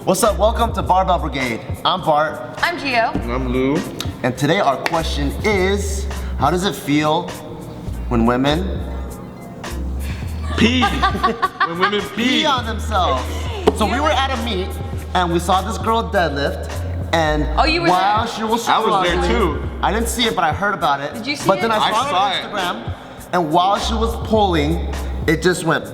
What's up? Welcome to Barbell Brigade. I'm Bart. I'm Gio. And I'm Lou. And today our question is, how does it feel when women Pee. When women pee. pee on themselves? So we were at a meet and we saw this girl deadlift, and you were while there? she was I was there struggling, too. I didn't see it, but I heard about it. Did you see But it? then I I saw it saw on it. Instagram, and while she was pulling, it just went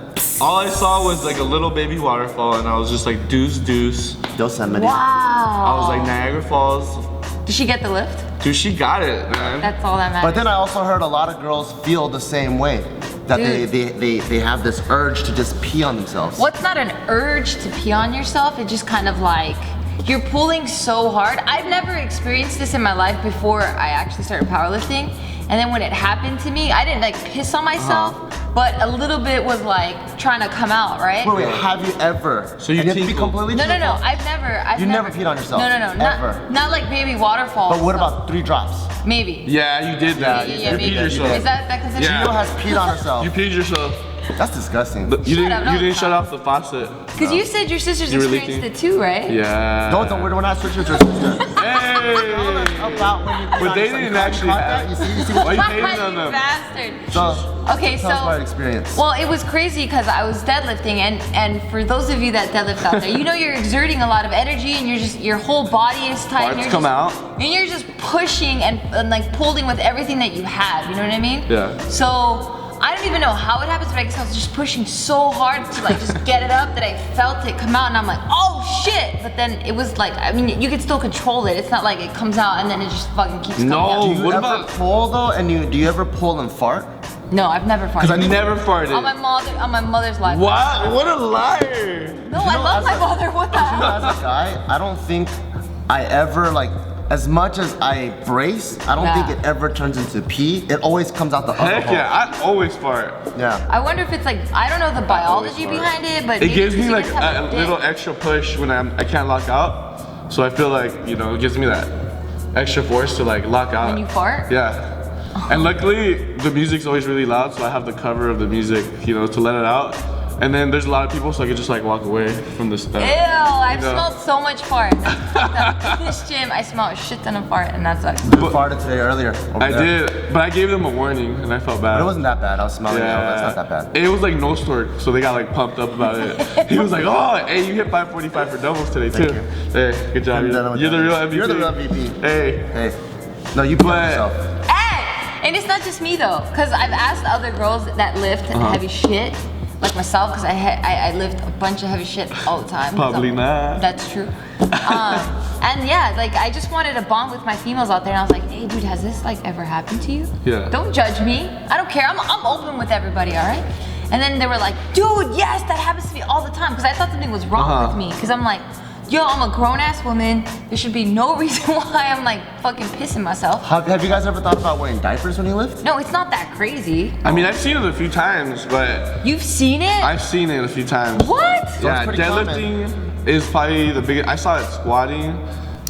All I saw was like a little baby waterfall, and I was just like deuce deuce. Yosemite. Wow. I was like Niagara Falls. Did she get the lift? Dude, she got it, man. That's all that matters. But then I also heard a lot of girls feel the same way. That Dude. they have this urge to just pee on themselves. What's not an urge to pee on yourself? It's just kind of like you're pulling so hard. I've never experienced this in my life before I actually started powerlifting. And then when it happened to me, I didn't like piss on myself, but a little bit was like trying to come out, right? Wait, have you ever? So you and have to be tinkled. completely No, truthful. I've never. You never peed on yourself? No, Ever? not like baby waterfalls. But what so about 3 drops? maybe? Yeah, you did that. Yeah, you maybe. peed yourself. Is that considered? Yeah. Gio has peed on herself. You peed yourself. That's disgusting. You Shut didn't. up, no, You didn't it's shut not. off the faucet. Because you said your sisters You were experienced leaking. it too, right? Yeah. Don't, we're not switching to sister. Hey. About when you pee But on they yourself. didn't actually Caught have- that? You see Why you what hating on You them? bastard. So, Okay, tell us about so your experience. well, it was crazy because I was deadlifting, and for those of you that deadlift out there, you know you're exerting a lot of energy, and your whole body is tight. and Parts you're come just, out. and you're just pushing and like pulling with everything that you have. You know what I mean? Yeah. So I don't even know how it happens, but I guess I was just pushing so hard to like just get it up that I felt it come out, and I'm like, oh shit! But then it was like, I mean, you can still control it. It's not like it comes out and then it just fucking keeps coming No. out. do you what ever about- pull though? And do you ever pull and fart? No, I've never farted. I never farted. On my mother's life. What? What a liar. No, I love my mother. What the You know, hell? as a guy, I don't think I ever like. As much as I brace, I don't Yeah. think it ever turns into pee. It always comes out the other Heck hole. yeah, I always fart. Yeah. I wonder if it's like, I don't know the biology fart. behind it, but It maybe gives it's me because like you guys have a dick. little extra push when I can't lock out. So I feel like, you know, it gives me that extra force to like lock out. When you fart? Yeah. And luckily the music's always really loud, so I have the cover of the music, you know, to let it out. And then there's a lot of people, so I can just like walk away from this stuff. Ew, I've know. smelled so much fart. In this gym, I smell a shit ton of fart, and that sucks. You farted today earlier. over I there. did, but I gave them a warning and I felt bad. But it wasn't that bad. I was smelling it. That's not that bad. It was like no stork, so they got like pumped up about it. He was like, "Oh, hey, you hit 545 for doubles today too. Thank Hey, good job. I'm done with You're the that. real MVP. You're the real MVP. Hey, Hey, no, you pee on But- yourself. Hey! And it's not just me though, because I've asked other girls that lift heavy shit, like myself, because I lift a bunch of heavy shit all the time. Probably So- not. That's true. And yeah, like I just wanted to bond with my females out there, and I was like, hey dude, has this like ever happened to you? Yeah. Don't judge me. I don't care. I'm open with everybody, all right? And then they were like, dude, yes, that happens to me all the time, because I thought something was wrong with me, because I'm like, yo, I'm a grown ass woman. There should be no reason why I'm like fucking pissing myself. Have you guys ever thought about wearing diapers when you lift? No, it's not that crazy. I mean, I've seen it a few times, but You've seen it? I've seen it a few times. What? Yeah, pretty deadlifting is probably the biggest. I saw it squatting.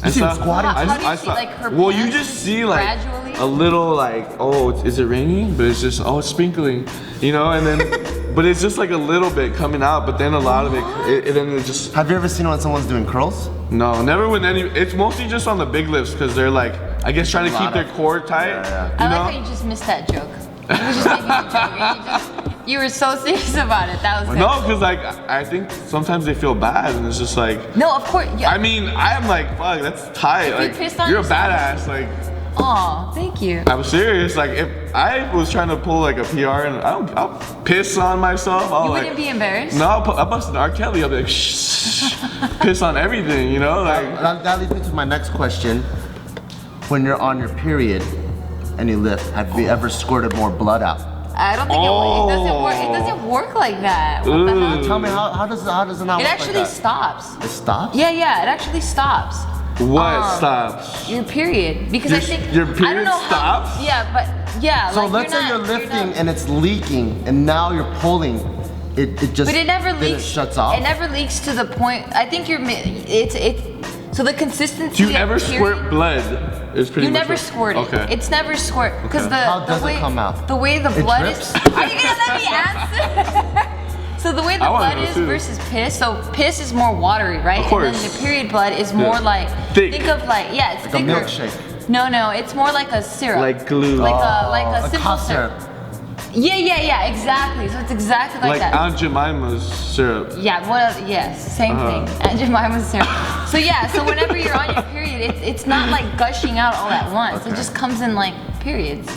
You see it squatting? How do you see, like, her Well, you pants just see like gradually? a little like, oh, is it raining? But it's just, oh, it's sprinkling, you know, and then, but it's just like a little bit coming out, but then a lot of it then it just, Have you ever seen when someone's doing curls? no, never with any, it's mostly just on the big lifts because they're like, I guess trying to keep their core tight, Yeah, I you know? like how you just missed that joke. You were just making a joke. You were so serious about it. That was No, because like, I think sometimes they feel bad and it's just like, No, of course. Yeah. I mean, I'm like, fuck, that's tight. If you Like, pissed on you're a yourself- badass. Like, Aw, thank you. I'm serious. Like, if I was trying to pull like a PR and I'll piss on myself. I'll You like, wouldn't be embarrassed? no, I'll bust an R. Kelly. I'll be like, shh, piss on everything, you know? Like, That leads me to my next question. When you're on your period and you lift, have you ever squirted more blood out? I don't think it doesn't work. It doesn't work like that. What the hell? Tell me how does it not It work like actually that? stops. It stops? Yeah, it actually stops. what stops? Your period, because I think Your I don't period know how, stops? Yeah, but yeah. So like, let's say you're not- lifting not- and it's leaking and now you're pulling. It just But it never then leaks. It shuts off. It never leaks to the point. I think it's so the consistency. Do you of ever period- squirt blood? Is pretty You much never what- squirt it. Okay. It's never squirt because Okay. the How does the way it come out? the way the It blood drips? is. Are you gonna let me answer? So the way the I wanna blood know is too. versus piss, so piss is more watery, right? Of course. And then the period blood is more like, Thick. think of like, yeah, it's Like a thicker. milkshake. No, it's more like a syrup. Like glue. Like a simple cough syrup. Yeah, exactly. So it's exactly like Like that. Aunt Jemima's syrup. Yeah, yes, same thing. Aunt Jemima's syrup. So yeah, so whenever you're on your period, it's not like gushing out all at once. It just comes in like periods.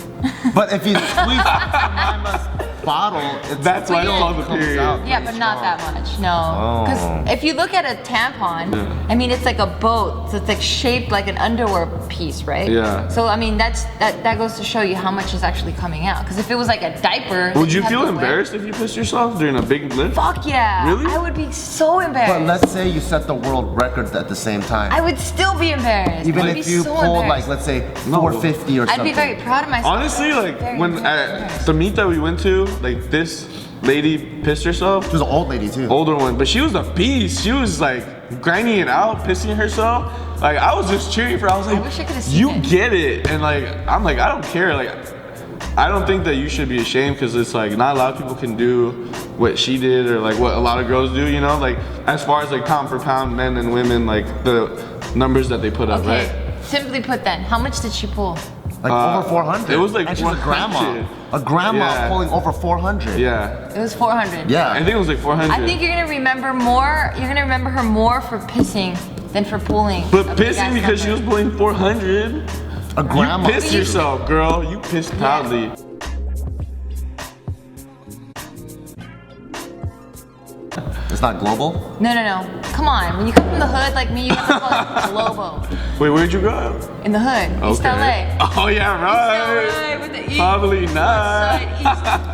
But if you squeeze Jemima's bottle, That's why it's Yeah. called the comes period. out. Yeah, but not that much, no. Because if you look at a tampon, I mean, it's like a boat, so it's like shaped like an underwear piece, right? Yeah. So I mean, that goes to show you how much is actually coming out. Because if it was like a diaper, Would that you have feel to wear- embarrassed if you pissed yourself during a big lift? Fuck yeah. Really? I would be so embarrassed. But let's say you set the world record at the same time. I would still be embarrassed. Even I would if be you so pulled like, embarrassed. let's say No. 450 or I'd something. be very proud of myself. Honestly, like Very when at embarrassed. the meet that we went to, like this lady pissed herself. She was an old lady too. Older one, but she was a beast. She was like grinding it out, pissing herself. Like I was just cheering for her. I was like, wish I could've seen you it. get it. And like I'm like, I don't care. Like I don't think that you should be ashamed because it's like not a lot of people can do what she did or like what a lot of girls do, you know? Like as far as like pound for pound, men and women, like the numbers that they put up, Okay. right? Simply put, then, how much did she pull? Like over 400. it was like and she's a grandma. 400. A grandma Yeah. pulling over 400. Yeah. It was 400. Yeah. I think it was like 400. I think you're gonna remember more. You're gonna remember her more for pissing than for pulling. But a big pissing ass because she number. was pulling 400. A grandma. You pissed yourself, girl. You pissed proudly. It's not global? No. Come on. When you come from the hood like me, you have to call it Globo. Wait, where'd you go? In the hood, East LA. Oh yeah, right. East LA with the E. Probably not. West side, East.